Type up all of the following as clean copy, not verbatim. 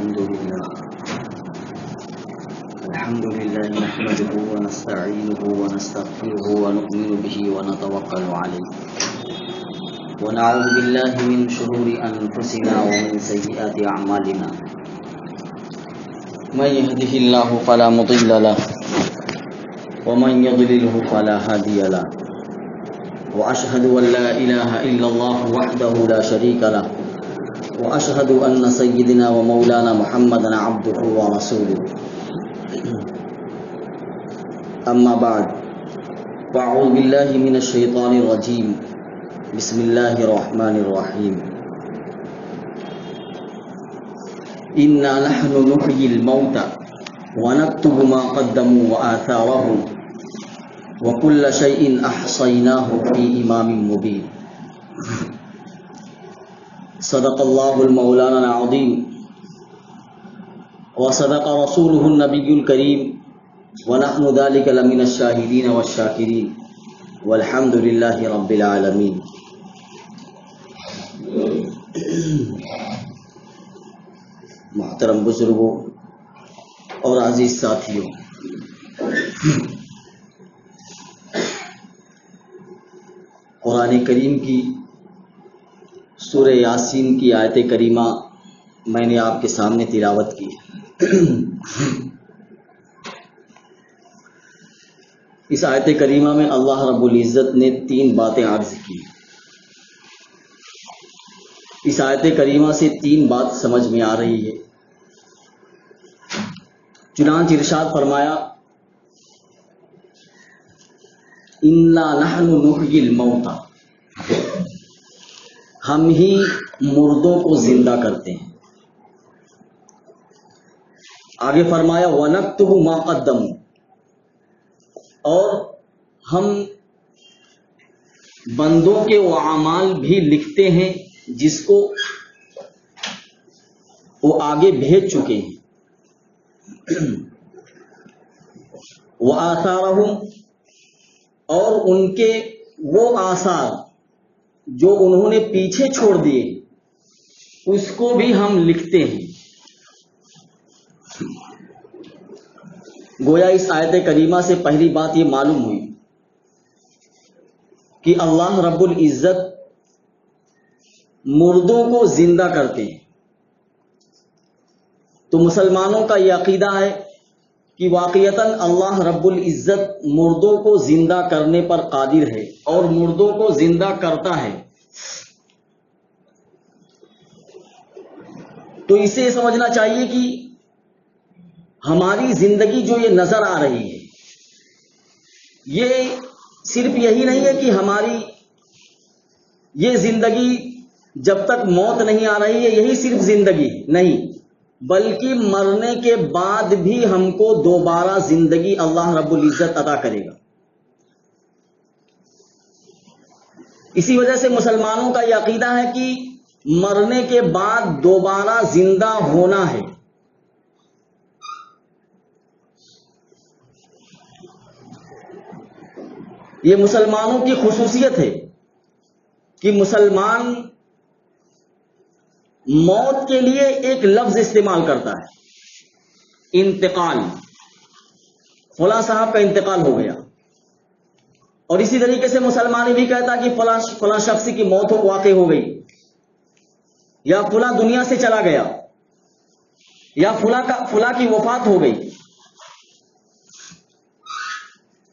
الحمد لله نحمده ونستعينه ونستغفره ونؤمن به ونتوكل عليه ونعوذ بالله من شرور أنفسنا ومن سيئات أعمالنا من يهده الله فلا مضل له ومن يضلله فلا هادي له وأشهد أن لا إله إلا الله وحده لا شريك له وأشهد أن سيدنا ومولانا محمدا عبده ورسوله أما بعد فأعوذ بالله من الشيطان الرجيم بسم الله الرحمن الرحيم إنا نحن نحيي الموتى ونكتب ما قدموا وآثارهم وكل شيء أحصيناه في إمام مبين صدق الله المولانا العظيم وصدق رسوله النبي الكريم ونحن ذلك لمن الشاهدين والشاكرين والحمد لله رب العالمين. محترم بزرگوں اور عزیز ساتھیوں، قرآن کریم کی سورہ یاسین کی آیت کریمہ میں نے آپ کے سامنے تلاوت کی. اس آیت کریمہ میں اللہ رب العزت نے 3 باتیں عرض کی. اس آیت کریمہ سے 3 بات سمجھ میں آ رہی ہے. چنانچہ ارشاد فرمایا انا نحن نحیی الموتى، ہم ہی مردوں کو زندہ کرتے ہیں. آگے فرمایا وَنَكْتُبُ مَا قَدَّمُوا، اور ہم بندوں کے وہ اعمال بھی لکھتے ہیں جس کو وہ آگے بھیج چکے ہیں. وَآثَارَهُمْ، اور ان کے وہ آثار جو انہوں نے پیچھے چھوڑ دیے اس کو بھی ہم لکھتے ہیں. گویا اس آیت کریمہ سے پہلی بات یہ معلوم ہوئی کہ اللہ رب العزت مردوں کو زندہ کرتے ہیں. تو مسلمانوں کا یہ عقیدہ ہے کہ واقعتاً اللہ رب العزت مردوں کو زندہ کرنے پر قادر ہے اور مردوں کو زندہ کرتا ہے. تو اسے سمجھنا چاہیے کہ ہماری زندگی جو یہ نظر آ رہی ہے یہ صرف یہی نہیں ہے کہ ہماری یہ زندگی جب تک موت نہیں آ رہی ہے یہی صرف زندگی نہیں، بلکہ مرنے کے بعد بھی ہم کو دوبارہ زندگی اللہ رب العزت عطا کرے گا. اسی وجہ سے مسلمانوں کا یہ عقیدہ ہے کہ مرنے کے بعد دوبارہ زندہ ہونا ہے. یہ مسلمانوں کی خصوصیت ہے کہ مسلمان موت کے لیے ایک لفظ استعمال کرتا ہے، انتقال. فلاں صاحب کا انتقال ہو گیا. اور اسی طریقے سے مسلمان بھی کہتا ہے کہ فلاں شخص کی موت واقع ہو گئی، یا فلاں دنیا سے چلا گیا، یا فلاں کی وفات ہو گئی.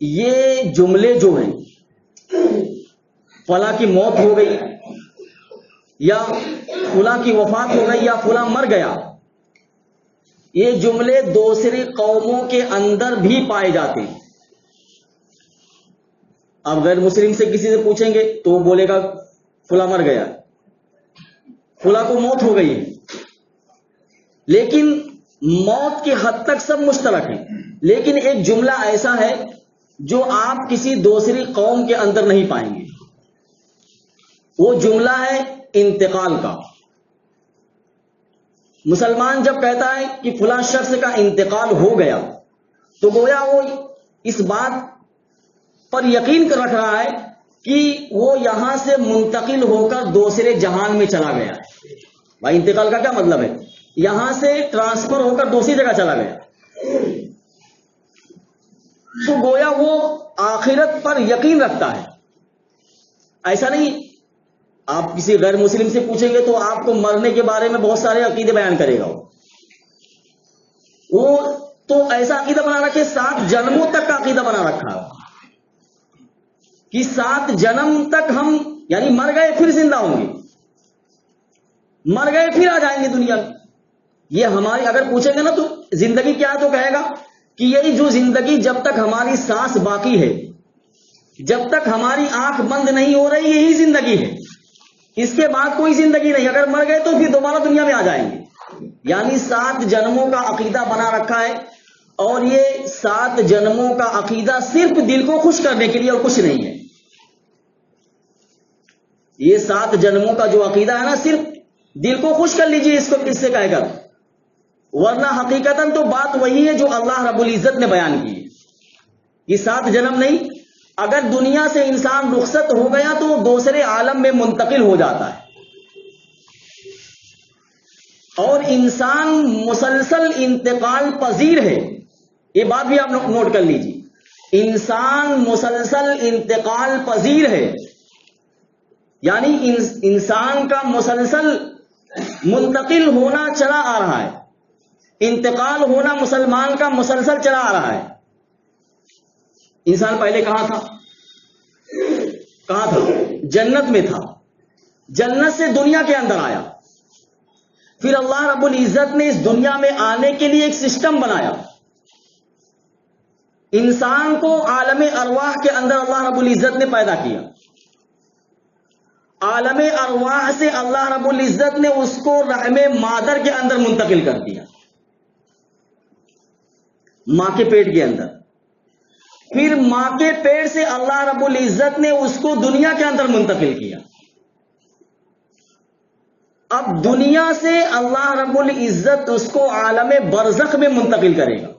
یہ جملے جو ہیں فلاں کی موت ہو گئی یا فلاں کی وفات ہو گئی یا فلاں مر گیا، یہ جملے دوسری قوموں کے اندر بھی پائے جاتے ہیں. اب غیر مسلم سے کسی سے پوچھیں گے تو وہ بولے گا فلاں مر گیا، فلاں کو موت ہو گئی ہے. لیکن موت کی حد تک سب مشترک ہیں، لیکن ایک جملہ ایسا ہے جو آپ کسی دوسری قوم کے اندر نہیں پائیں گے. وہ جملہ ہے انتقال کا. مسلمان جب کہتا ہے کہ فلاں شخص کا انتقال ہو گیا تو گویا وہ اس بات پر یقین رکھ رہا ہے کہ وہ یہاں سے منتقل ہو کر دوسرے جہان میں چلا گیا ہے. بھائی انتقال کا کیا مطلب ہے؟ یہاں سے ٹرانسفر ہو کر دوسری جگہ چلا گیا، تو گویا وہ آخرت پر یقین رکھتا ہے. ایسا نہیں آپ کسی غیر مسلم سے پوچھیں گے تو آپ کو مرنے کے بارے میں بہت سارے عقیدے بیان کرے گا. وہ تو ایسا عقیدہ بنا رکھے 7 جنموں تک کا عقیدہ بنا رکھا ہے کہ 7 جنم تک ہم یعنی مر گئے پھر زندہ ہوں گے، مر گئے پھر آ جائیں گے دنیا میں. یہ ہماری اگر پوچھیں گے نا تو زندگی کیا ہے تو کہے گا کہ یہی جو زندگی جب تک ہماری سانس باقی ہے، جب تک ہماری آنکھ بند نہیں ہو رہی، یہی زندگی ہے، اس کے بعد کوئی زندگی نہیں. اگر مر گئے تو پھر دوبارہ دنیا میں آ جائیں گے. یعنی 7 جنموں کا عقیدہ بنا رکھا ہے، اور یہ 7 جنموں کا عقیدہ صرف دل کو خوش کرنے کے لیے اور کچھ نہیں ہے. یہ 7 جنموں کا جو عقیدہ ہے نا، صرف دل کو خوش کر لیجئے اس کو کس سے کہے کر، ورنہ حقیقتاً تو بات وہی ہے جو اللہ رب العزت نے بیان کی ہے. یہ 7 جنم نہیں، اگر دنیا سے انسان رخصت ہو گیا تو وہ دوسرے عالم میں منتقل ہو جاتا ہے. اور انسان مسلسل انتقال پذیر ہے، یہ بات بھی آپ نوٹ کر لیجیے. انسان مسلسل انتقال پذیر ہے، یعنی انسان کا مسلسل منتقل ہونا چلا آ رہا ہے. انتقال ہونا مسلمان کا مسلسل چلا آ رہا ہے. انسان پہلے کہاں تھا؟ جنت میں تھا. جنت سے دنیا کے اندر آیا، پھر اللہ رب العزت نے اس دنیا میں آنے کے لیے ایک سسٹم بنایا. انسان کو عالم ارواح کے اندر اللہ رب العزت نے پیدا کیا. عالم ارواح سے اللہ رب العزت نے اس کو رحم مادر کے اندر منتقل کر دیا، ماں کے پیٹ کے اندر. پھر ماں کے پیٹ سے اللہ رب العزت نے اس کو دنیا کے اندر منتقل کیا. اب دنیا سے اللہ رب العزت اس کو عالم برزخ میں منتقل کرے گا.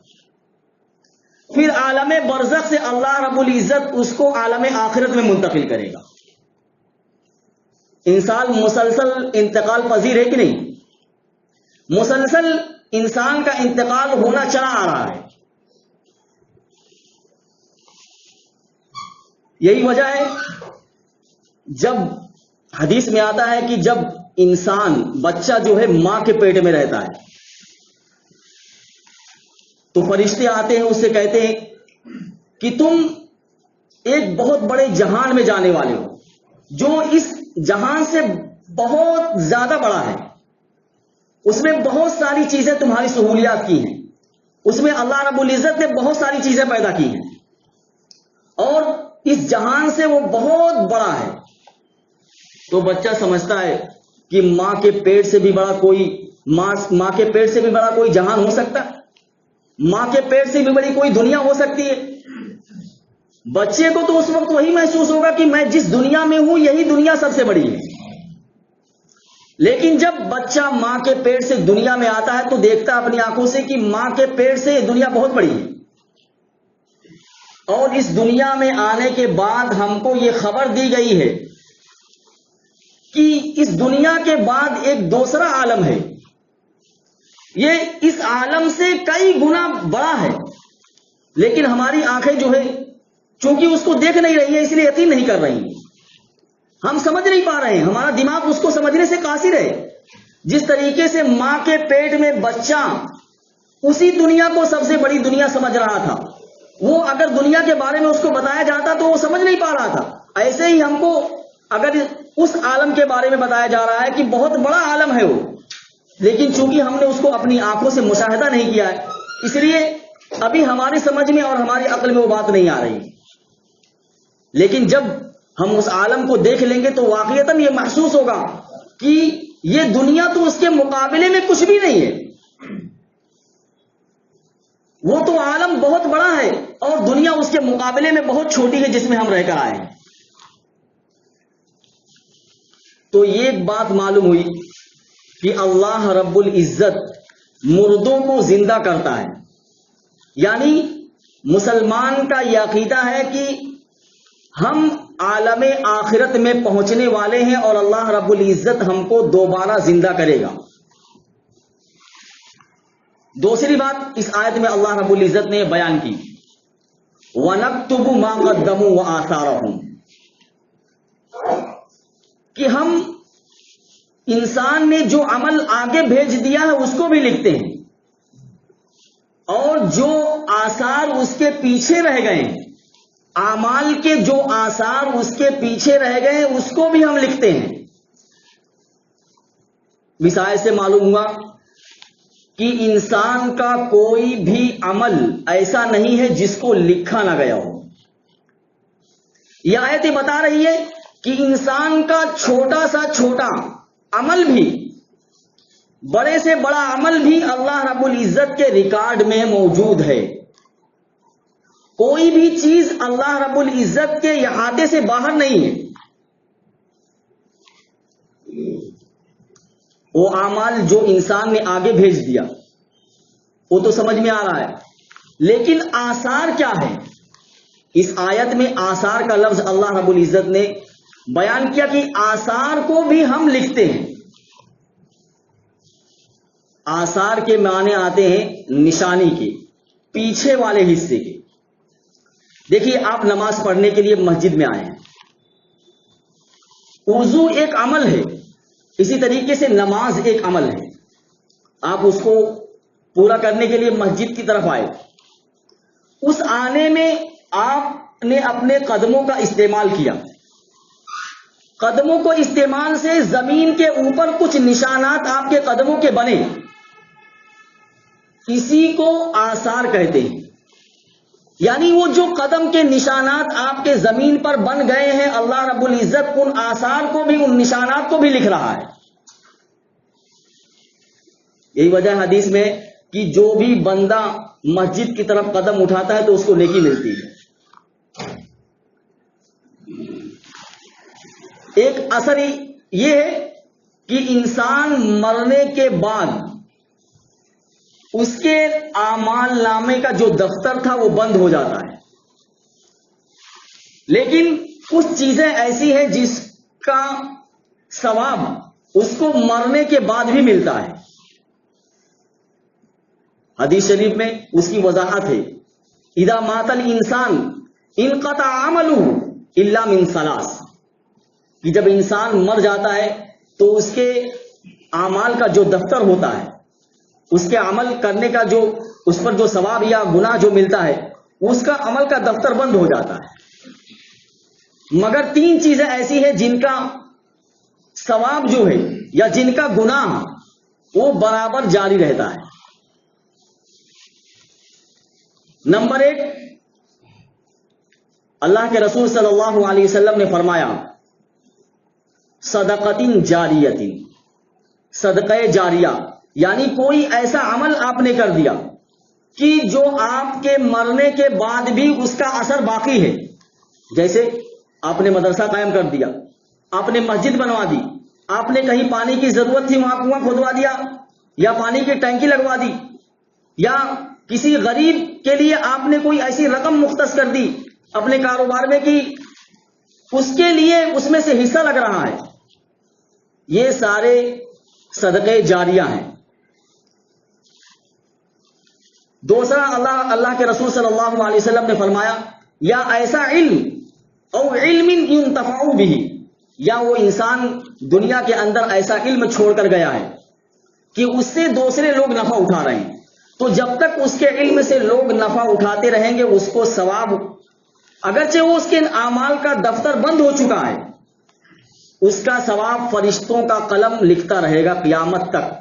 پھر عالم برزخ سے اللہ رب العزت اس کو عالم آخرت میں منتقل کرے گا. انسان مسلسل انتقال پذیر ہے کہ نہیں؟ مسلسل انسان کا انتقال ہونا چلا آ رہا ہے. یہی وجہ ہے جب حدیث میں آتا ہے کہ جب انسان بچہ جو ہے ماں کے پیٹ میں رہتا ہے تو فرشتے آتے ہیں، اس سے کہتے ہیں کہ تم ایک بہت بڑے جہان میں جانے والے ہو جو اس جہان سے بہت زیادہ بڑا ہے. اس میں بہت ساری چیزیں تمہاری سہولیات کی ہیں، اس میں اللہ رب العزت نے بہت ساری چیزیں پیدا کی ہیں، اور اس جہان سے وہ بہت بڑا ہے. تو بچہ سمجھتا ہے کہ ماں کے پیٹ سے بھی بڑا کوئی ماں کے پیٹ سے بھی بڑا کوئی جہان ہو سکتا ہے، ماں کے پیٹ سے بھی بڑی کوئی دنیا ہو سکتی ہے. بچے کو تو اس وقت وہی محسوس ہوگا کہ میں جس دنیا میں ہوں یہی دنیا سب سے بڑی ہے. لیکن جب بچہ ماں کے پیٹ سے دنیا میں آتا ہے تو دیکھتا ہے اپنی آنکھوں سے کہ ماں کے پیٹ سے دنیا بہت بڑی ہے. اور اس دنیا میں آنے کے بعد ہم کو یہ خبر دی گئی ہے کہ اس دنیا کے بعد ایک دوسرا عالم ہے، یہ اس عالم سے کئی گنا بڑا ہے. لیکن ہماری آنکھیں جو ہے چونکہ اس کو دیکھ نہیں رہی ہے اس لیے یقین نہیں کر رہی ہیں، ہم سمجھ نہیں پا رہے ہیں، ہمارا دماغ اس کو سمجھنے سے قاصر ہے. جس طریقے سے ماں کے پیٹ میں بچہ اسی دنیا کو سب سے بڑی دنیا سمجھ رہا تھا، وہ اگر دنیا کے بارے میں اس کو بتایا جاتا تو وہ سمجھ نہیں پا رہا تھا. ایسے ہی ہم کو اگر اس عالم کے بارے میں بتایا جا رہا ہے کہ بہت بڑا عالم ہے وہ، لیکن چونکہ ہم نے اس کو اپنی آنکھوں سے مشاہدہ نہیں کیا ہے اس لیے ابھی ہماری سمجھ میں اور ہماری عقل میں وہ بات نہیں آ رہی. لیکن جب ہم اس عالم کو دیکھ لیں گے تو واقعتاً یہ محسوس ہوگا کہ یہ دنیا تو اس کے مقابلے میں کچھ بھی نہیں ہے. وہ تو عالم بہت بڑا ہے اور دنیا اس کے مقابلے میں بہت چھوٹی ہے جس میں ہم رہ کر آئے ہیں. تو یہ بات معلوم ہوئی کہ اللہ رب العزت مردوں کو زندہ کرتا ہے. یعنی مسلمان کا یہ عقیدہ ہے کہ ہم عالم آخرت میں پہنچنے والے ہیں اور اللہ رب العزت ہم کو دوبارہ زندہ کرے گا. دوسری بات اس آیت میں اللہ رب العزت نے بیان کی وَنَكْتُبُ مَا قَدَّمُوا وَآثَارَهُمْ، کہ ہم انسان نے جو عمل آگے بھیج دیا ہے اس کو بھی لکھتے ہیں، اور جو آثار اس کے پیچھے رہ گئے ہیں، اعمال کے جو آثار اس کے پیچھے رہ گئے ہیں اس کو بھی ہم لکھتے ہیں۔ مثال سے معلوم ہوا کہ انسان کا کوئی بھی عمل ایسا نہیں ہے جس کو لکھا نہ گیا ہو۔ یہ آیت بتا رہی ہے کہ انسان کا چھوٹا سا چھوٹا عمل بھی، بڑے سے بڑا عمل بھی اللہ رب العزت کے ریکارڈ میں موجود ہے۔ کوئی بھی چیز اللہ رب العزت کے احاطے سے باہر نہیں ہے۔ وہ اعمال جو انسان نے آگے بھیج دیا وہ تو سمجھ میں آ رہا ہے، لیکن آثار کیا ہے؟ اس آیت میں آثار کا لفظ اللہ رب العزت نے بیان کیا کہ آثار کو بھی ہم لکھتے ہیں۔ آثار کے معنی آتے ہیں نشانی کے، پیچھے والے حصے کے۔ دیکھیے، آپ نماز پڑھنے کے لیے مسجد میں آئے ہیں، وضو ایک عمل ہے، اسی طریقے سے نماز ایک عمل ہے۔ آپ اس کو پورا کرنے کے لیے مسجد کی طرف آئے، اس آنے میں آپ نے اپنے قدموں کا استعمال کیا، قدموں کو استعمال سے زمین کے اوپر کچھ نشانات آپ کے قدموں کے بنے، اسی کو آثار کہتے ہیں۔ یعنی وہ جو قدم کے نشانات آپ کے زمین پر بن گئے ہیں، اللہ رب العزت ان آثار کو بھی، ان نشانات کو بھی لکھ رہا ہے۔ یہی وجہ ہے حدیث میں کہ جو بھی بندہ مسجد کی طرف قدم اٹھاتا ہے تو اس کو نیکی ملتی ہے۔ ایک اثر یہ ہے کہ انسان مرنے کے بعد اس کے اعمال نامے کا جو دفتر تھا وہ بند ہو جاتا ہے، لیکن کچھ چیزیں ایسی ہیں جس کا ثواب اس کو مرنے کے بعد بھی ملتا ہے۔ حدیث شریف میں اس کی وضاحت ہے، اذا مات الانسان انقطع عمله الا من ثلاث، کہ جب انسان مر جاتا ہے تو اس کے اعمال کا جو دفتر ہوتا ہے، اس کے عمل کرنے کا جو اس پر جو ثواب یا گناہ جو ملتا ہے، اس کا عمل کا دفتر بند ہو جاتا ہے، مگر تین چیزیں ایسی ہیں جن کا ثواب جو ہے یا جن کا گناہ وہ برابر جاری رہتا ہے۔ نمبر ایک، اللہ کے رسول صلی اللہ علیہ وسلم نے فرمایا صدقۃ جاریۃ، صدقہ جاریہ، یعنی کوئی ایسا عمل آپ نے کر دیا کہ جو آپ کے مرنے کے بعد بھی اس کا اثر باقی ہے۔ جیسے آپ نے مدرسہ قائم کر دیا، آپ نے مسجد بنوا دی، آپ نے کہیں پانی کی ضرورت تھی وہاں کنواں کھودوا دیا، یا پانی کی ٹینکی لگوا دی، یا کسی غریب کے لیے آپ نے کوئی ایسی رقم مختص کر دی اپنے کاروبار میں کہ اس کے لیے اس میں سے حصہ لگ رہا ہے، یہ سارے صدقے جاریہ ہیں۔ دوسرا، اللہ کے رسول صلی اللہ علیہ وسلم نے فرمایا یا ایسا علم او علم ينتفع به، یا وہ انسان دنیا کے اندر ایسا علم چھوڑ کر گیا ہے کہ اس سے دوسرے لوگ نفع اٹھا رہے ہیں، تو جب تک اس کے علم سے لوگ نفع اٹھاتے رہیں گے اس کو ثواب، اگرچہ وہ اس کے اعمال کا دفتر بند ہو چکا ہے، اس کا ثواب فرشتوں کا قلم لکھتا رہے گا قیامت تک۔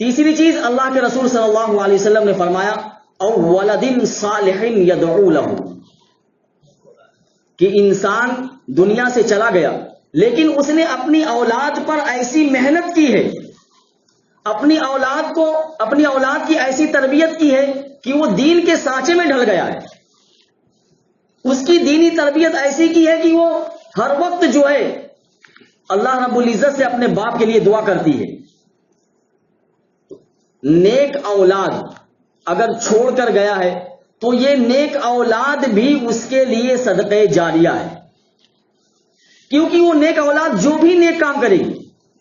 تیسری چیز، اللہ کے رسول صلی اللہ علیہ وسلم نے فرمایا او ولد صالح يدعو له، کہ انسان دنیا سے چلا گیا لیکن اس نے اپنی اولاد پر ایسی محنت کی ہے، اپنی اولاد کی ایسی تربیت کی ہے کہ وہ دین کے سانچے میں ڈھل گیا ہے، اس کی دینی تربیت ایسی کی ہے کہ وہ ہر وقت جو ہے اللہ رب العزت سے اپنے باپ کے لیے دعا کرتی ہے۔ نیک اولاد اگر چھوڑ کر گیا ہے تو یہ نیک اولاد بھی اس کے لیے صدقہ جاریہ ہے، کیونکہ وہ نیک اولاد جو بھی نیک کام کرے گی،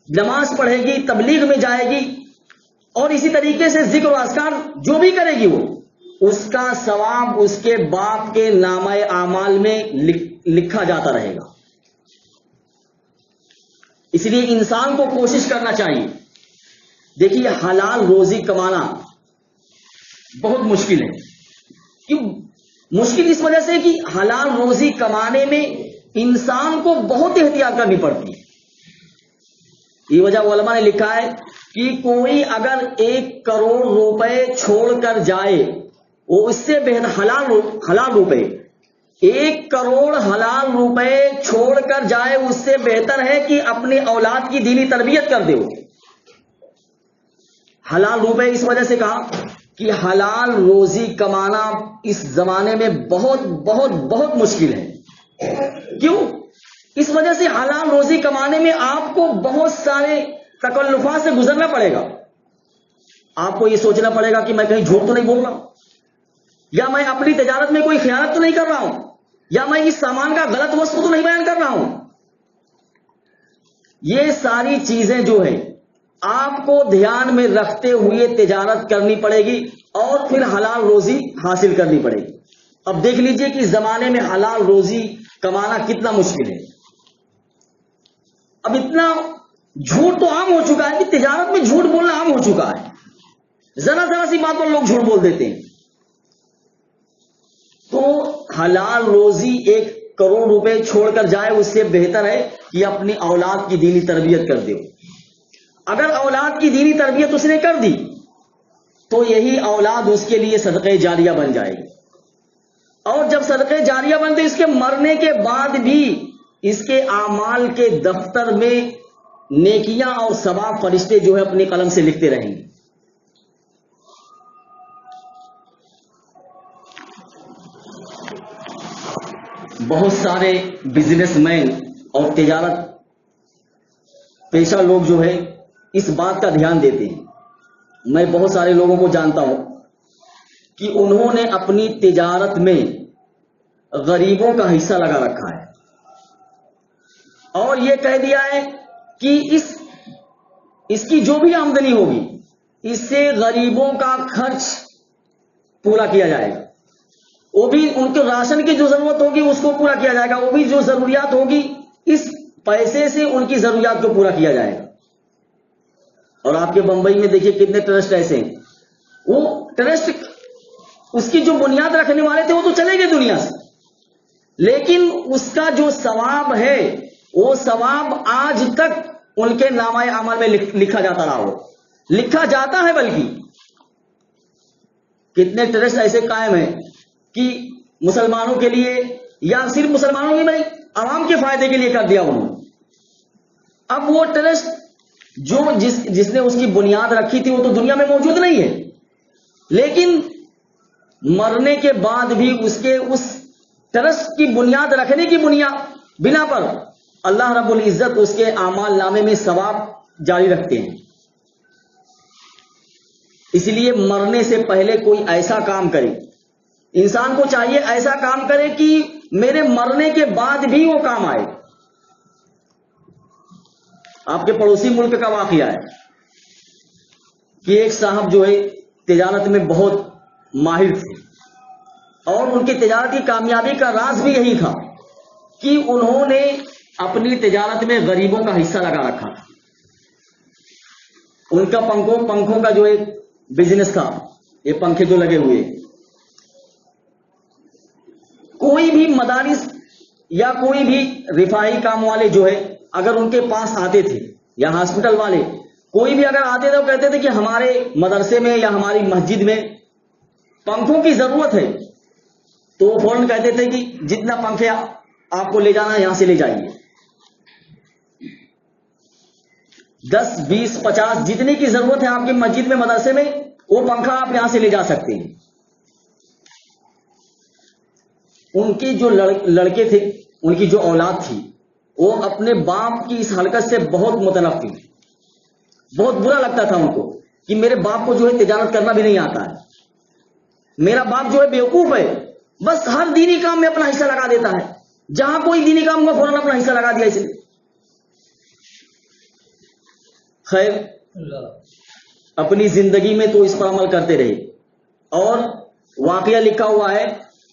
نماز پڑھے گی، تبلیغ میں جائے گی، اور اسی طریقے سے ذکر و اذکار جو بھی کرے گی وہ، اس کا ثواب اس کے باپ کے نامہ اعمال میں لکھا جاتا رہے گا۔ اس لیے انسان کو کوشش کرنا چاہیے۔ دیکھیے حلال روزی کمانا بہت مشکل ہے۔ کیوں مشکل؟ اس وجہ سے کہ حلال روزی کمانے میں انسان کو بہت احتیاط کرنی پڑتی ہے۔ یہ وجہ علماء نے لکھا ہے کہ کوئی اگر 1 کروڑ روپے چھوڑ کر جائے، وہ اس سے بہتر حلال روپے 1 کروڑ حلال روپے چھوڑ کر جائے، اس سے بہتر ہے کہ اپنے اولاد کی دینی تربیت کر دے۔ حلال روپے اس وجہ سے کہا کہ حلال روزی کمانا اس زمانے میں بہت بہت بہت مشکل ہے۔ کیوں؟ اس وجہ سے حلال روزی کمانے میں آپ کو بہت سارے تکلفات سے گزرنا پڑے گا۔ آپ کو یہ سوچنا پڑے گا کہ میں کہیں جھوٹ تو نہیں بول رہا ہوں، یا میں اپنی تجارت میں کوئی خیانت تو نہیں کر رہا ہوں، یا میں اس سامان کا غلط وصف تو نہیں بیان کر رہا ہوں۔ یہ ساری چیزیں جو ہے آپ کو دھیان میں رکھتے ہوئے تجارت کرنی پڑے گی اور پھر حلال روزی حاصل کرنی پڑے گی۔ اب دیکھ لیجئے کہ اس زمانے میں حلال روزی کمانا کتنا مشکل ہے۔ اب اتنا جھوٹ تو عام ہو چکا ہے کہ تجارت میں جھوٹ بولنا عام ہو چکا ہے۔ ذرا ذرا سی بات پر لوگ جھوٹ بول دیتے ہیں۔ تو حلال روزی 1 کروڑ روپے چھوڑ کر جائے، اس سے بہتر ہے کہ اپنی اولاد کی دینی تربیت کر دے۔ اگر اولاد کی دینی تربیت اس نے کر دی تو یہی اولاد اس کے لیے صدقہ جاریہ بن جائے گی، اور جب صدقہ جاریہ بنتے اس کے مرنے کے بعد بھی اس کے اعمال کے دفتر میں نیکیاں اور ثواب فرشتے جو ہے اپنی قلم سے لکھتے رہیں گے۔ بہت سارے بزنس مین اور تجارت پیشہ لوگ جو ہے اس بات کا دھیان دیتے ہیں۔ میں بہت سارے لوگوں کو جانتا ہوں کہ انہوں نے اپنی تجارت میں غریبوں کا حصہ لگا رکھا ہے، اور یہ کہہ دیا ہے کہ اس کی جو بھی آمدنی ہوگی اس سے غریبوں کا خرچ پورا کیا جائے گا۔ وہ بھی ان کے راشن کی جو ضرورت ہوگی اس کو پورا کیا جائے گا، وہ بھی جو ضروریات ہوگی اس پیسے سے ان کی ضروریات کو پورا کیا جائے گا۔ اور آپ کے بمبئی میں دیکھیے کتنے ٹرسٹ ایسے ہیں، وہ ٹرسٹ اس کی جو بنیاد رکھنے والے تھے وہ تو چلے گئے دنیا سے، لیکن اس کا جو ثواب ہے وہ ثواب آج تک ان کے نامہ اعمال میں لکھا جاتا رہا ہو، لکھا جاتا ہے۔ بلکہ کتنے ٹرسٹ ایسے قائم ہیں کہ مسلمانوں کے لیے، یا صرف مسلمانوں کے نہیں عوام کے فائدے کے لیے کر دیا انہوں نے۔ اب وہ ٹرسٹ جو جس نے اس کی بنیاد رکھی تھی وہ تو دنیا میں موجود نہیں ہے، لیکن مرنے کے بعد بھی اس ٹرسٹ کی بنیاد رکھنے کی بنا پر اللہ رب العزت اس کے اعمال نامے میں ثواب جاری رکھتے ہیں۔ اس لیے مرنے سے پہلے کوئی ایسا کام کرے، انسان کو چاہیے ایسا کام کرے کہ میرے مرنے کے بعد بھی وہ کام آئے۔ آپ کے پڑوسی ملک کا واقعہ ہے کہ ایک صاحب جو ہے تجارت میں بہت ماہر تھے، اور ان کی تجارت کی کامیابی کا راز بھی یہی تھا کہ انہوں نے اپنی تجارت میں غریبوں کا حصہ لگا رکھا تھا۔ ان کا پنکھوں کا جو ایک بزنس تھا، یہ پنکھے جو لگے ہوئے، کوئی بھی مدارس یا کوئی بھی رفاہی کام والے جو ہے اگر ان کے پاس آتے تھے، یا ہاسپٹل والے کوئی بھی اگر آتے تھے، وہ کہتے تھے کہ ہمارے مدرسے میں یا ہماری مسجد میں پنکھوں کی ضرورت ہے، تو وہ فوراً کہتے تھے کہ جتنا پنکھے آپ کو لے جانا ہے یہاں سے لے جائیے، 10 20 50 جتنے کی ضرورت ہے آپ کی مسجد میں مدرسے میں، وہ پنکھا آپ یہاں سے لے جا سکتے ہیں۔ ان کے جو لڑکے تھے، ان کی جو اولاد تھی، وہ اپنے باپ کی اس حرکت سے بہت متنفر، بہت برا لگتا تھا ان کو کہ میرے باپ کو جو ہے تجارت کرنا بھی نہیں آتا ہے، میرا باپ جو ہے بیوقوف ہے، بس ہر دینی کام میں اپنا حصہ لگا دیتا ہے، جہاں کوئی دینی کام ہوا فوراً اپنا حصہ لگا دیا اس نے۔ خیر، اپنی زندگی میں تو اس پر عمل کرتے رہے. اور واقعہ لکھا ہوا ہے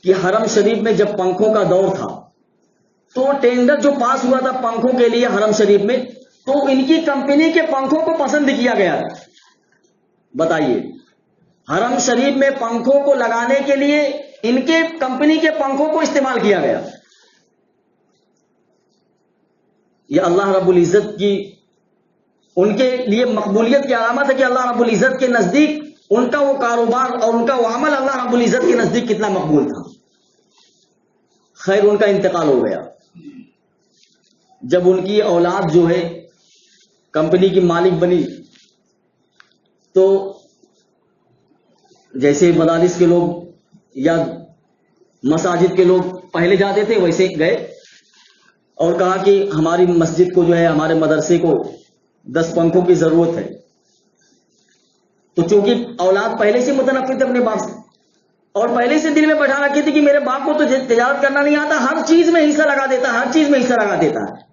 کہ حرم شریف میں جب پنکھوں کا دور تھا تو ٹینڈر جو پاس ہوا تھا پنکھوں کے لیے حرم شریف میں، تو ان کی کمپنی کے پنکھوں کو پسند کیا گیا. بتائیے، حرم شریف میں پنکھوں کو لگانے کے لیے ان کے کمپنی کے پنکھوں کو استعمال کیا گیا. یہ اللہ رب العزت کی ان کے لیے مقبولیت کی علامت ہے کہ اللہ رب العزت کے نزدیک ان کا وہ کاروبار اور ان کا وہ عمل اللہ رب العزت کے نزدیک کتنا مقبول تھا. خیر، ان کا انتقال ہو گیا. جب ان کی اولاد جو ہے کمپنی کی مالک بنی تو جیسے مدارس کے لوگ یا مساجد کے لوگ پہلے جاتے تھے ویسے گئے اور کہا کہ ہماری مسجد کو جو ہے، ہمارے مدرسے کو 10 پنکھوں کی ضرورت ہے. تو چونکہ اولاد پہلے سے متنفر تھے اپنے باپ سے اور پہلے سے دل میں بٹھا رکھی تھی کہ میرے باپ کو تو تجارت کرنا نہیں آتا، ہر چیز میں حصہ لگا دیتا ہے، ہر چیز میں حصہ لگا دیتا ہے.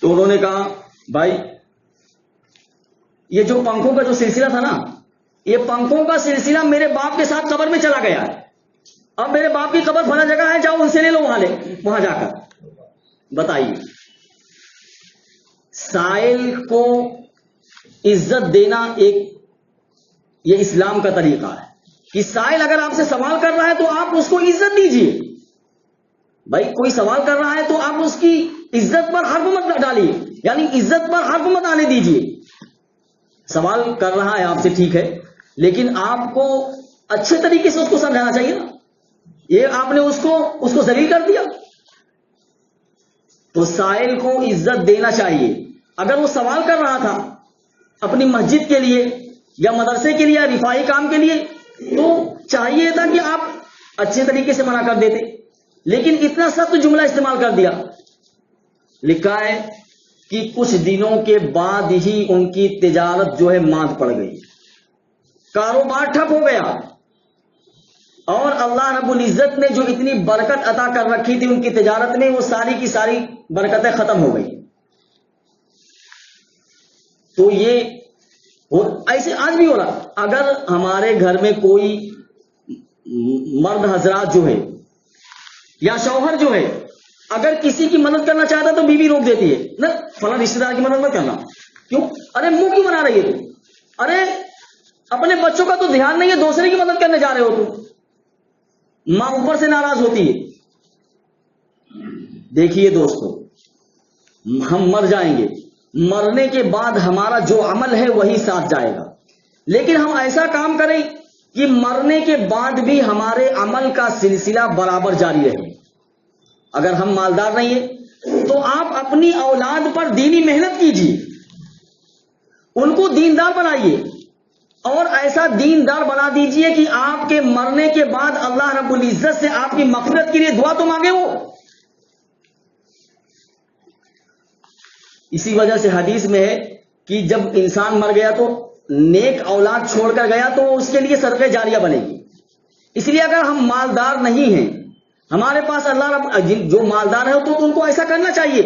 تو انہوں نے کہا بھائی یہ جو پنکھوں کا جو سلسلہ تھا نا، یہ پنکھوں کا سلسلہ میرے باپ کے ساتھ قبر میں چلا گیا ہے. اب میرے باپ کی قبر فلاں جگہ ہے، جاؤ ان سے لے لو وہاں جا کر. بتائیے، سائل کو عزت دینا یہ اسلام کا طریقہ ہے کہ سائل اگر آپ سے سوال کر رہا ہے تو آپ اس کو عزت دیجیے. بھائی کوئی سوال کر رہا ہے تو آپ اس کی عزت پر حرف مت ڈالیے، یعنی عزت پر حرف مت آنے دیجیے. سوال کر رہا ہے آپ سے، ٹھیک ہے، لیکن آپ کو اچھے طریقے سے اس کو سمجھانا چاہیے نا. یہ آپ نے اس کو ذلیل کر دیا. تو سائل کو عزت دینا چاہیے. اگر وہ سوال کر رہا تھا اپنی مسجد کے لیے یا مدرسے کے لیے یا رفاہی کام کے لیے تو چاہیے تھا کہ آپ اچھے طریقے سے منع کر دیتے، لیکن اتنا سخت جملہ استعمال کر دیا. لکھا ہے کہ کچھ دنوں کے بعد ہی ان کی تجارت جو ہے ماند پڑ گئی، کاروبار ٹھپ ہو گیا، اور اللہ رب العزت نے جو اتنی برکت عطا کر رکھی تھی ان کی تجارت میں، وہ ساری کی ساری برکتیں ختم ہو گئی. تو یہ ایسے آج بھی ہو رہا. اگر ہمارے گھر میں کوئی مرد حضرات جو ہے یا شوہر جو ہے اگر کسی کی مدد کرنا چاہتا ہے تو بیوی روک دیتی ہے، نہ فلاں رشتے دار کی مدد مت کرنا. کیوں؟ ارے منہ کیوں بنا رہی ہے تم؟ ارے اپنے بچوں کا تو دھیان نہیں ہے، دوسرے کی مدد کرنے جا رہے ہو تم. ماں اوپر سے ناراض ہوتی ہے. دیکھیے دوستو، ہم مر جائیں گے، مرنے کے بعد ہمارا جو عمل ہے وہی ساتھ جائے گا، لیکن ہم ایسا کام کریں کہ مرنے کے بعد بھی ہمارے عمل کا سلسلہ برابر جاری رہے. اگر ہم مالدار نہیں ہیں تو آپ اپنی اولاد پر دینی محنت کیجیے، ان کو دیندار بنائیے اور ایسا دیندار بنا دیجئے کہ آپ کے مرنے کے بعد اللہ رب العزت سے آپ کی مغفرت کے لیے دعا تو مانگے وہ. اسی وجہ سے حدیث میں ہے کہ جب انسان مر گیا تو نیک اولاد چھوڑ کر گیا تو اس کے لیے صدقہ جاریہ بنے گی. اس لیے اگر ہم مالدار نہیں ہیں، ہمارے پاس اللہ رب جو مالدار ہے تو ان کو ایسا کرنا چاہیے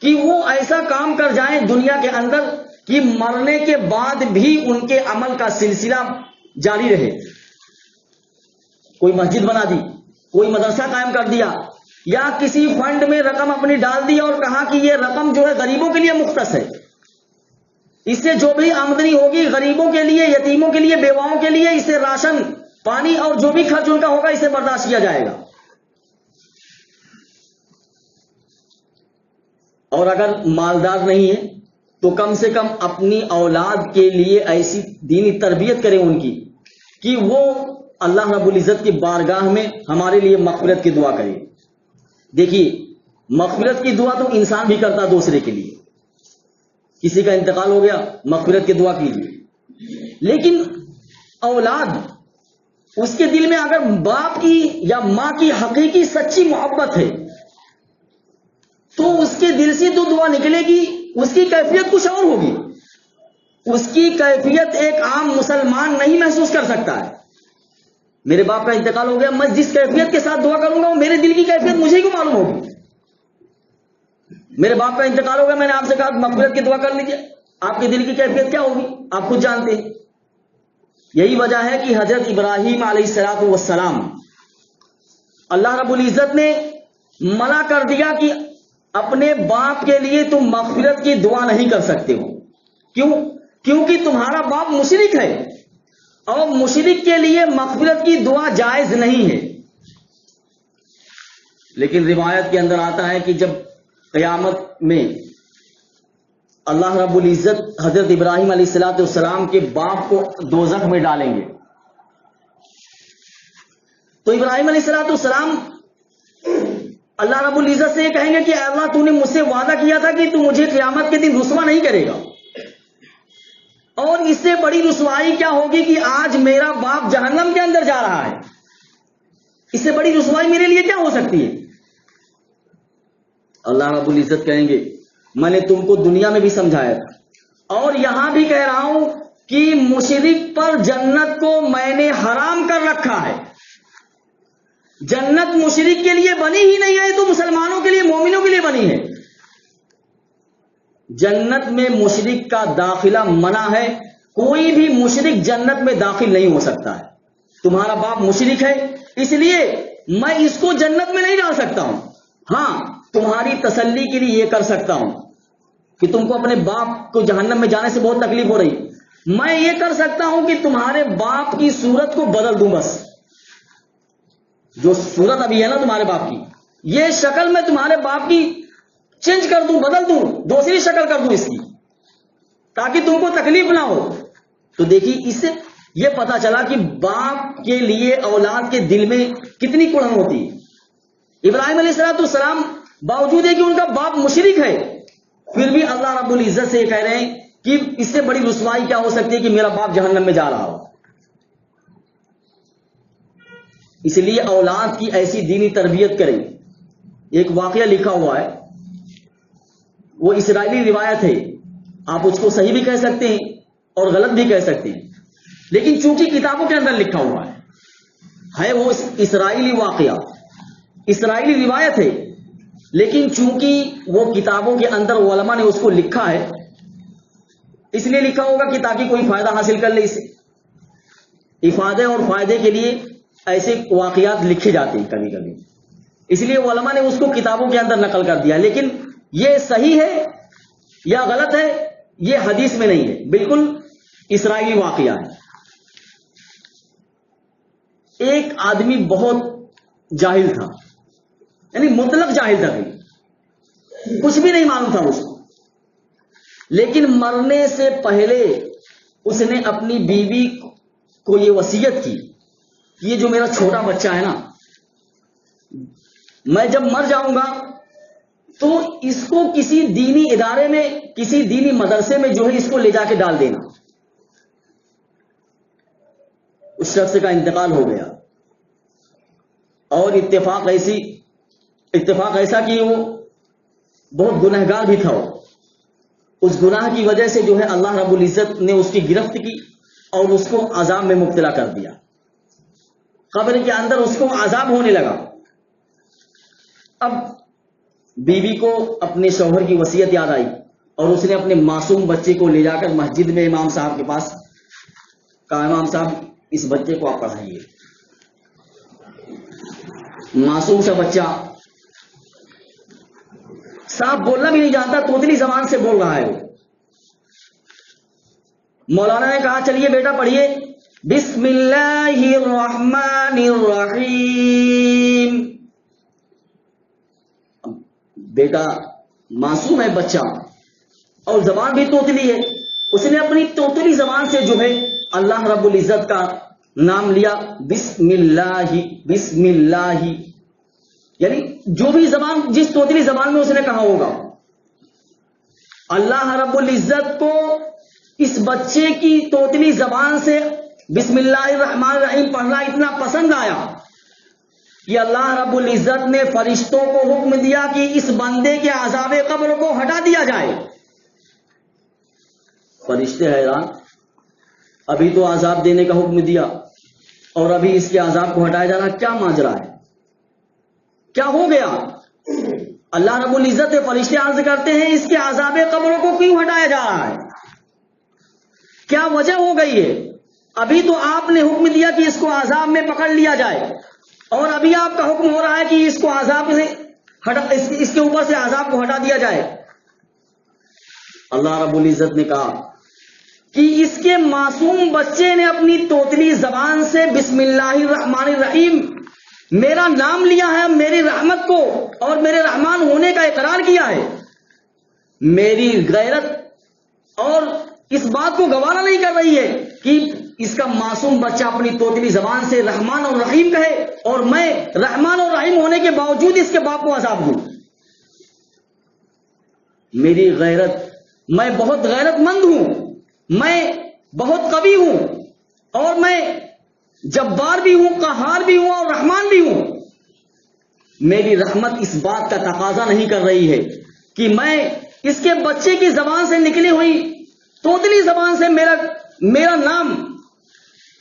کہ وہ ایسا کام کر جائیں دنیا کے اندر کہ مرنے کے بعد بھی ان کے عمل کا سلسلہ جاری رہے. کوئی مسجد بنا دی، کوئی مدرسہ قائم کر دیا، یا کسی فنڈ میں رقم اپنی ڈال دی اور کہا کہ یہ رقم جو ہے غریبوں کے لیے مختص ہے، اس سے جو بھی آمدنی ہوگی غریبوں کے لیے، یتیموں کے لیے، بیواؤں کے لیے، اس سے راشن پانی اور جو بھی خرچ ان کا ہوگا اسے برداشت کیا جائے گا. اور اگر مالدار نہیں ہے تو کم سے کم اپنی اولاد کے لیے ایسی دینی تربیت کریں ان کی کہ وہ اللہ رب العزت کی بارگاہ میں ہمارے لیے مغفرت کی دعا کریں. دیکھیے، مغفرت کی دعا تو انسان بھی کرتا دوسرے کے لیے. کسی کا انتقال ہو گیا، مغفرت کی دعا کیجیے. لیکن اولاد، اس کے دل میں اگر باپ کی یا ماں کی حقیقی سچی محبت ہے تو اس کے دل سے تو دعا نکلے گی، اس کی کیفیت کچھ اور ہوگی. اس کی کیفیت ایک عام مسلمان نہیں محسوس کر سکتا ہے. میرے باپ کا انتقال ہو گیا، میں جس کیفیت کے ساتھ دعا کروں گا وہ میرے دل کی کیفیت مجھے کو معلوم ہوگی. میرے باپ کا انتقال ہو گیا، میں نے آپ سے کہا مغفرت کی دعا کر لیجیے، آپ کے دل کی کیفیت کیا ہوگی آپ خود جانتے ہیں. یہی وجہ ہے کہ حضرت ابراہیم علیہ السلام اللہ رب العزت نے منع کر دیا کہ اپنے باپ کے لیے تم مغفرت کی دعا نہیں کر سکتے ہو. کیوں؟ کیونکہ تمہارا باپ مشرک ہے اور مشرک کے لیے مغفرت کی دعا جائز نہیں ہے. لیکن روایت کے اندر آتا ہے کہ جب قیامت میں اللہ رب العزت حضرت ابراہیم علیہ السلام کے باپ کو دوزخ میں ڈالیں گے تو ابراہیم علیہ السلام اللہ رب العزت سے یہ کہیں گے کہ اے اللہ تو نے مجھ سے وعدہ کیا تھا کہ تو مجھے قیامت کے دن رسوا نہیں کرے گا، اور اس سے بڑی رسوائی کیا ہوگی کہ آج میرا باپ جہنم کے اندر جا رہا ہے، اس سے بڑی رسوائی میرے لیے کیا ہو سکتی ہے؟ اللہ رب العزت کہیں گے میں نے تم کو دنیا میں بھی سمجھایا تھا اور یہاں بھی کہہ رہا ہوں کہ مشرک پر جنت کو میں نے حرام کر رکھا ہے. جنت مشرک کے لیے بنی ہی نہیں ہے، تو مسلمانوں کے لیے، مومنوں کے لیے بنی ہے. جنت میں مشرک کا داخلہ منع ہے، کوئی بھی مشرک جنت میں داخل نہیں ہو سکتا ہے. تمہارا باپ مشرک ہے اس لیے میں اس کو جنت میں نہیں ڈال سکتا ہوں. ہاں تمہاری تسلی کے لیے یہ کر سکتا ہوں کہ تم کو اپنے باپ کو جہنم میں جانے سے بہت تکلیف ہو رہی، میں یہ کر سکتا ہوں کہ تمہارے باپ کی صورت کو بدل دوں. بس جو صورت ابھی ہے نا تمہارے باپ کی، یہ شکل میں تمہارے باپ کی چینج کر دوں، بدل دوں، دوسری شکل کر دوں اس کی، تاکہ تم کو تکلیف نہ ہو. تو دیکھیے اس سے یہ پتا چلا کہ باپ کے لیے اولاد کے دل میں کتنی کڑن ہوتی ہے. ابراہیم علیہ السلام باوجود ہے کہ ان کا باپ مشرک ہے، پھر بھی اللہ رب العزت سے یہ کہہ رہے ہیں کہ اس سے بڑی رسوائی کیا ہو سکتی ہے کہ میرا باپ جہنم میں جا رہا ہو. اس لیے اولاد کی ایسی دینی تربیت کریں. ایک واقعہ لکھا ہوا ہے، وہ اسرائیلی روایت ہے، آپ اس کو صحیح بھی کہہ سکتے ہیں اور غلط بھی کہہ سکتے ہیں، لیکن چونکہ کتابوں کے اندر لکھا ہوا ہے وہ اسرائیلی واقعہ، اسرائیلی روایت ہے، لیکن چونکہ وہ کتابوں کے اندر علماء نے اس کو لکھا ہے، اس لیے لکھا ہوگا کہ تاکہ کوئی فائدہ حاصل کر لے. اسے افادے اور فائدے کے لیے ایسے واقعات لکھے جاتے ہیں کبھی کبھی، اس لیے علماء نے اس کو کتابوں کے اندر نقل کر دیا. لیکن یہ صحیح ہے یا غلط ہے یہ حدیث میں نہیں ہے، بالکل اسرائیلی واقعہ ہے. ایک آدمی بہت جاہل تھا، یعنی مطلق جاہل تھا، کچھ بھی نہیں معلوم تھا اس کو، لیکن مرنے سے پہلے اس نے اپنی بیوی کو یہ وصیت کی کہ یہ جو میرا چھوٹا بچہ ہے نا، میں جب مر جاؤں گا تو اس کو کسی دینی ادارے میں، کسی دینی مدرسے میں جو ہے اس کو لے جا کے ڈال دینا. اس شخص کا انتقال ہو گیا اور اتفاق ایسا کہ وہ بہت گنہگار بھی تھا. اس گناہ کی وجہ سے جو ہے اللہ رب العزت نے اس کی گرفت کی اور اس کو عذاب میں مبتلا کر دیا. قبر کے اندر اس کو عذاب ہونے لگا. اب بیوی کو اپنے شوہر کی وصیت یاد آئی اور اس نے اپنے معصوم بچے کو لے جا کر مسجد میں امام صاحب کے پاس کہا امام صاحب اس بچے کو آپ پڑھائیے. معصوم سا بچہ صاحب بولنا بھی نہیں جانتا، توتلی زبان سے بول رہا ہے وہ. مولانا نے کہا چلیے بیٹا پڑھیے بسم اللہ الرحمن الرحیم. بیٹا معصوم ہے بچہ اور زبان بھی توتلی ہے، اس نے اپنی توتلی زبان سے جو ہے اللہ رب العزت کا نام لیا، بسم اللہ بسم اللہ، یعنی جو بھی زبان، جس توتلی زبان میں اس نے کہا ہوگا. اللہ رب العزت کو اس بچے کی توتلی زبان سے بسم اللہ الرحمن الرحیم پڑھنا اتنا پسند آیا کہ اللہ رب العزت نے فرشتوں کو حکم دیا کہ اس بندے کے عذاب قبر کو ہٹا دیا جائے. فرشتے حیران، ابھی تو عذاب دینے کا حکم دیا اور ابھی اس کے عذاب کو ہٹایا جانا، کیا ماجرا ہے، کیا ہو گیا؟ اللہ رب العزت فرشتے عرض کرتے ہیں اس کے عذاب قبر کو کیوں ہٹایا جا رہا ہے؟ کیا وجہ ہو گئی ہے؟ ابھی تو آپ نے حکم دیا کہ اس کو عذاب میں پکڑ لیا جائے، اور ابھی آپ کا حکم ہو رہا ہے کہ اس کو عذاب سے اس کے اوپر سے عذاب کو ہٹا دیا جائے۔ اللہ رب العزت نے کہا کہ اس کے معصوم بچے نے اپنی توتلی زبان سے بسم اللہ الرحمن الرحیم میرا نام لیا ہے، میری رحمت کو اور میرے رحمان ہونے کا اقرار کیا ہے۔ میری غیرت اور اس بات کو گوارا نہیں کر رہی ہے کہ اس کا معصوم بچہ اپنی توتلی زبان سے رحمان اور رحیم کہے، اور میں رحمان اور رحیم ہونے کے باوجود اس کے باپ کو عذاب دوں۔ میری غیرت، میں بہت غیرت مند ہوں، میں بہت قوی ہوں، اور میں جبار بھی ہوں، قہار بھی ہوں، اور رحمان بھی ہوں۔ میری رحمت اس بات کا تقاضا نہیں کر رہی ہے کہ میں اس کے بچے کی زبان سے نکلی ہوئی توتلی زبان سے میرا نام،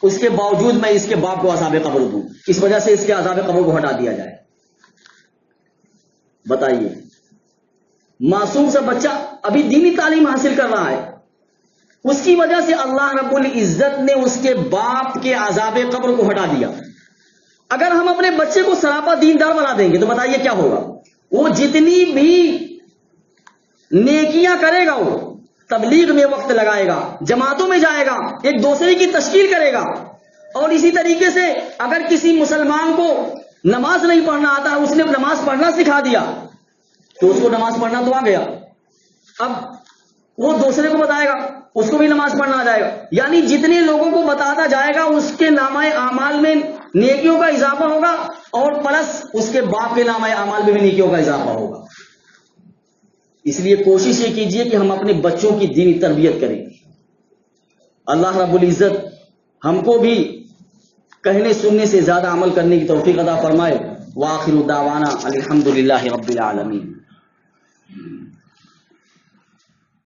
اس کے باوجود میں اس کے باپ کو عذاب قبر دوں، اس وجہ سے اس کے عذاب قبر کو ہٹا دیا جائے۔ بتائیے، معصوم سا بچہ ابھی دینی تعلیم حاصل کر رہا ہے، اس کی وجہ سے اللہ رب العزت نے اس کے باپ کے عذاب قبر کو ہٹا دیا۔ اگر ہم اپنے بچے کو سراپا دیندار بنا دیں گے تو بتائیے کیا ہوگا؟ وہ جتنی بھی نیکیاں کرے گا، وہ تبلیغ میں وقت لگائے گا، جماعتوں میں جائے گا، ایک دوسرے کی تشکیل کرے گا، اور اسی طریقے سے اگر کسی مسلمان کو نماز نہیں پڑھنا آتا، اس نے نماز پڑھنا سکھا دیا تو اس کو نماز پڑھنا تو آ گیا، اب وہ دوسرے کو بتائے گا، اس کو بھی نماز پڑھنا آ جائے گا۔ یعنی جتنے لوگوں کو بتاتا جائے گا اس کے نامہ اعمال میں نیکیوں کا اضافہ ہوگا، اور پلس اس کے باپ کے نامہ اعمال میں بھی نیکیوں کا اضافہ ہوگا۔ اس لیے کوشش یہ کیجئے کہ ہم اپنے بچوں کی دینی تربیت کریں۔ اللہ رب العزت ہم کو بھی کہنے سننے سے زیادہ عمل کرنے کی توفیق عطا فرمائے۔ وآخر دعوانا الحمدللہ رب العالمین۔